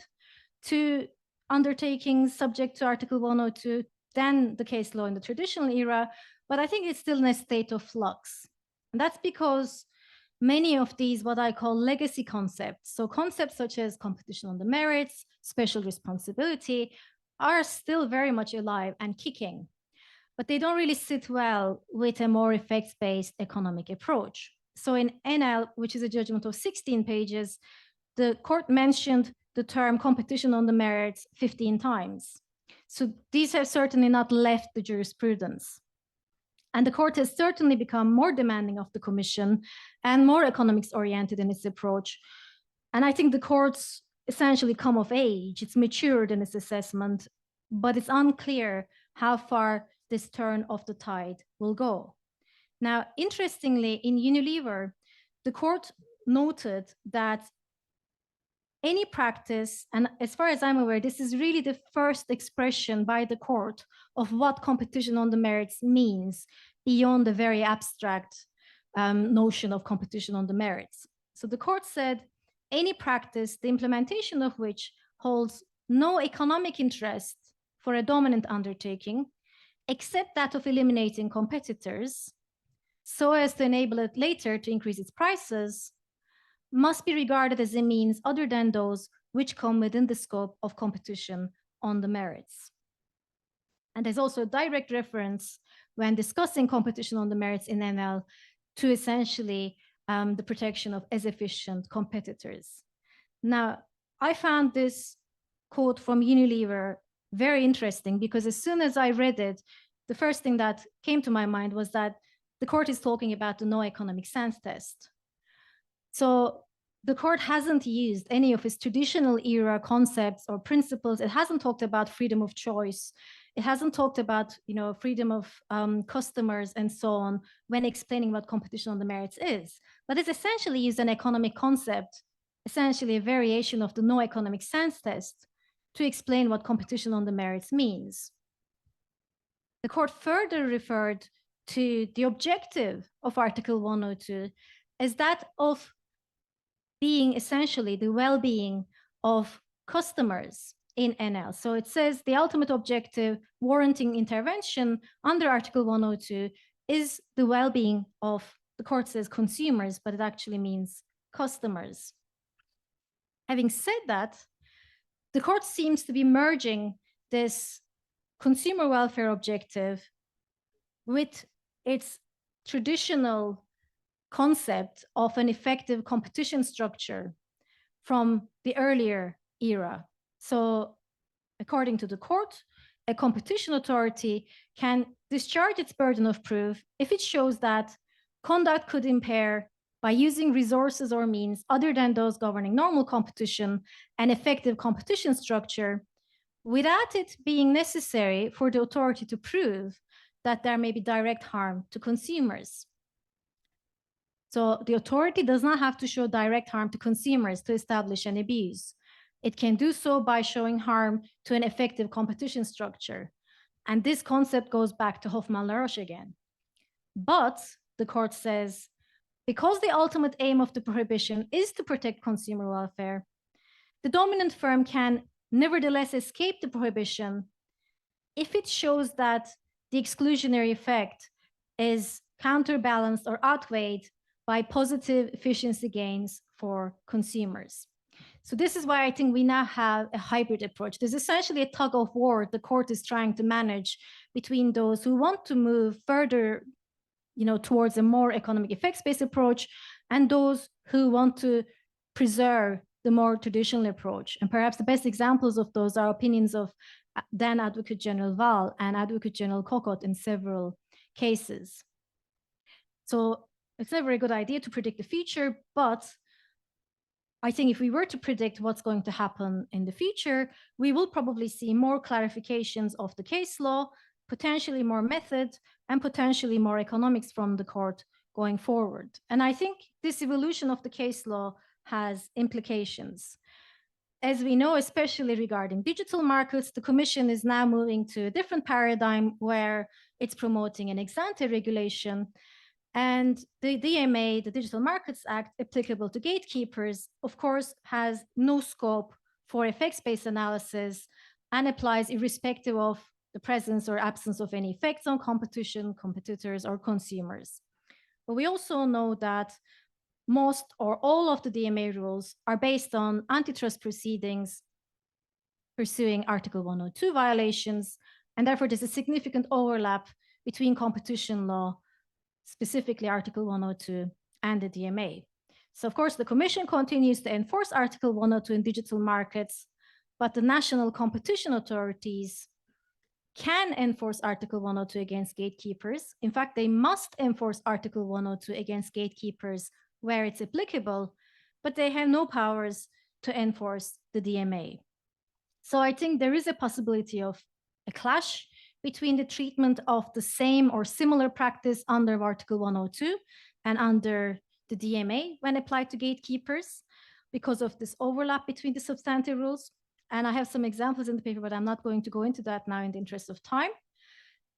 Speaker 1: to undertakings subject to Article 102 than the case law in the traditional era, but I think it's still in a state of flux. And that's because many of these, what I call legacy concepts, so concepts such as competition on the merits, special responsibility, are still very much alive and kicking, but they don't really sit well with a more effects-based economic approach. So in NL, which is a judgment of 16 pages, the court mentioned the term competition on the merits 15 times. So these have certainly not left the jurisprudence. And the court has certainly become more demanding of the Commission and more economics oriented in its approach. And I think the court's essentially come of age, it's matured in its assessment, but it's unclear how far this turn of the tide will go. Now, interestingly, in Unilever, the court noted that any practice, and as far as I'm aware, this is really the first expression by the court of what competition on the merits means beyond the very abstract notion of competition on the merits. So the court said, any practice, the implementation of which holds no economic interest for a dominant undertaking, except that of eliminating competitors, so as to enable it later to increase its prices, must be regarded as a means other than those which come within the scope of competition on the merits. And there's also a direct reference when discussing competition on the merits in NL to essentially the protection of as efficient competitors. Now, I found this quote from Unilever very interesting because as soon as I read it, the first thing that came to my mind was that the court is talking about the no economic sense test. So the court hasn't used any of its traditional era concepts or principles. It hasn't talked about freedom of choice. It hasn't talked about, freedom of customers and so on when explaining what competition on the merits is. But it's essentially used an economic concept, essentially a variation of the no economic sense test, to explain what competition on the merits means. The court further referred to the objective of Article 102 as that of being essentially the well-being of customers in NL. So it says the ultimate objective warranting intervention under Article 102 is the well-being of, the court says consumers, but it actually means customers. Having said that, the court seems to be merging this consumer welfare objective with its traditional concept of an effective competition structure from the earlier era. So according to the court, a competition authority can discharge its burden of proof if it shows that conduct could impair by using resources or means other than those governing normal competition an effective competition structure without it being necessary for the authority to prove that there may be direct harm to consumers. So the authority does not have to show direct harm to consumers to establish an abuse. It can do so by showing harm to an effective competition structure. And this concept goes back to Hoffman-La Roche again. But the court says, because the ultimate aim of the prohibition is to protect consumer welfare, the dominant firm can nevertheless escape the prohibition if it shows that the exclusionary effect is counterbalanced or outweighed by positive efficiency gains for consumers. So this is why I think we now have a hybrid approach. There's essentially a tug of war the court is trying to manage between those who want to move further, towards a more economic effects-based approach and those who want to preserve the more traditional approach. And perhaps the best examples of those are opinions of then Advocate General Val and Advocate General Cocotte in several cases. So it's never a good idea to predict the future, but I think if we were to predict what's going to happen in the future, we will probably see more clarifications of the case law, potentially more method, and potentially more economics from the court going forward. And I think this evolution of the case law has implications. As we know, especially regarding digital markets, the Commission is now moving to a different paradigm where it's promoting an ex-ante regulation. And the DMA, the Digital Markets Act, applicable to gatekeepers, of course, has no scope for effects-based analysis and applies irrespective of the presence or absence of any effects on competition, competitors, or consumers. But we also know that most or all of the DMA rules are based on antitrust proceedings pursuing Article 102 violations, and therefore there's a significant overlap between competition law, specifically Article 102 and the DMA. So of course, the Commission continues to enforce Article 102 in digital markets, but the national competition authorities can enforce Article 102 against gatekeepers. In fact, they must enforce Article 102 against gatekeepers where it's applicable, but they have no powers to enforce the DMA. So I think there is a possibility of a clash between the treatment of the same or similar practice under Article 102 and under the DMA when applied to gatekeepers because of this overlap between the substantive rules. And I have some examples in the paper, but I'm not going to go into that now in the interest of time.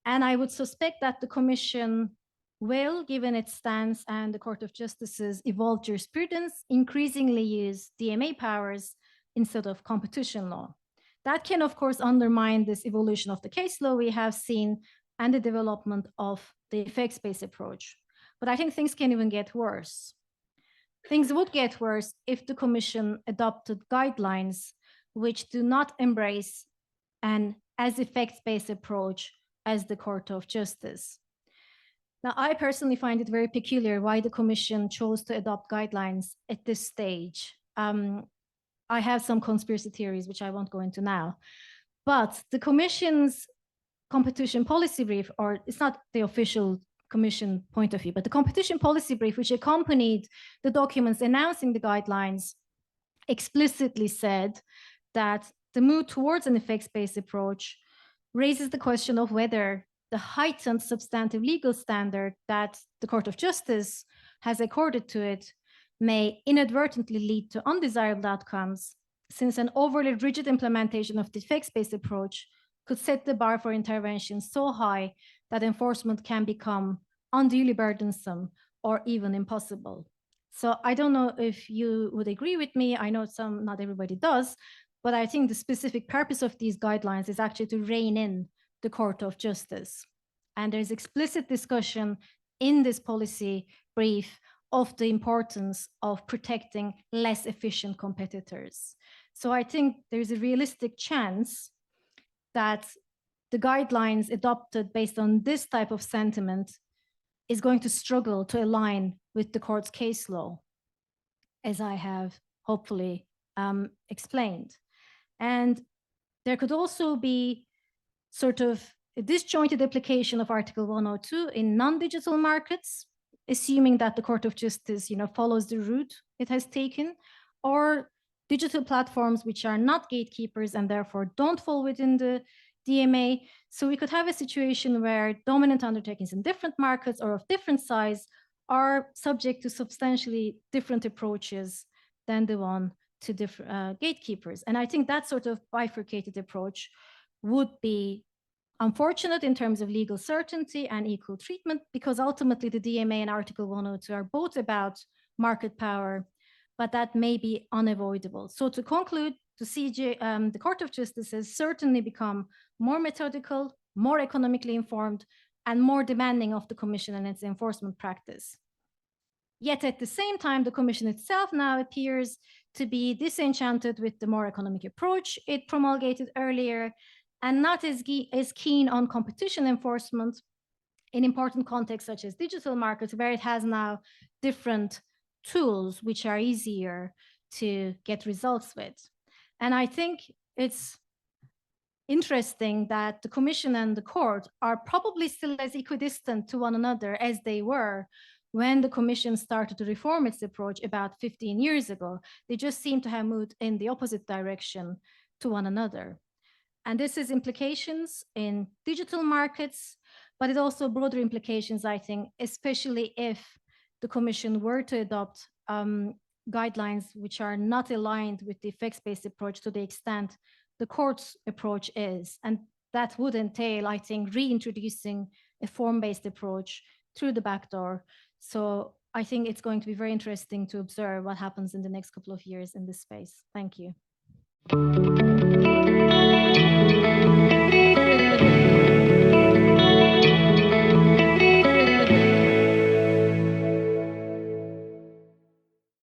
Speaker 1: And I would suspect that the Commission will, given its stance and the Court of Justice's evolved jurisprudence, increasingly use DMA powers instead of competition law. That can, of course, undermine this evolution of the case law we have seen and the development of the effects-based approach. But I think things can even get worse. Things would get worse if the Commission adopted guidelines which do not embrace an as effects-based approach as the Court of Justice. Now, I personally find it very peculiar why the Commission chose to adopt guidelines at this stage. I have some conspiracy theories, which I won't go into now. But the Commission's competition policy brief, or it's not the official Commission point of view, but the competition policy brief, which accompanied the documents announcing the guidelines, explicitly said that the move towards an effects-based approach raises the question of whether the heightened substantive legal standard that the Court of Justice has accorded to it may inadvertently lead to undesirable outcomes, since an overly rigid implementation of the effects-based approach could set the bar for intervention so high that enforcement can become unduly burdensome or even impossible. So I don't know if you would agree with me. I know not everybody does, but I think the specific purpose of these guidelines is actually to rein in the Court of Justice. And there's explicit discussion in this policy brief of the importance of protecting less efficient competitors. So I think there's a realistic chance that the guidelines adopted based on this type of sentiment is going to struggle to align with the court's case law, as I have hopefully explained. And there could also be sort of a disjointed application of Article 102 in non-digital markets, assuming that the Court of Justice, follows the route it has taken, or digital platforms which are not gatekeepers and therefore don't fall within the DMA. So we could have a situation where dominant undertakings in different markets or of different size are subject to substantially different approaches than the one to different gatekeepers. And I think that sort of bifurcated approach would be unfortunate in terms of legal certainty and equal treatment, because ultimately the DMA and Article 102 are both about market power, but that may be unavoidable. So to conclude, the Court of Justice has certainly become more methodical, more economically informed, and more demanding of the Commission and its enforcement practice. Yet at the same time, the Commission itself now appears to be disenchanted with the more economic approach it promulgated earlier, and not as keen on competition enforcement in important contexts such as digital markets, where it has now different tools which are easier to get results with. And I think it's interesting that the Commission and the Court are probably still as equidistant to one another as they were when the Commission started to reform its approach about 15 years ago. They just seem to have moved in the opposite direction to one another. And this has implications in digital markets, but it also broader implications, I think, especially if the Commission were to adopt guidelines which are not aligned with the effects-based approach to the extent the court's approach is. And that would entail, I think, reintroducing a form-based approach through the back door. So I think it's going to be very interesting to observe what happens in the next couple of years in this space. Thank you.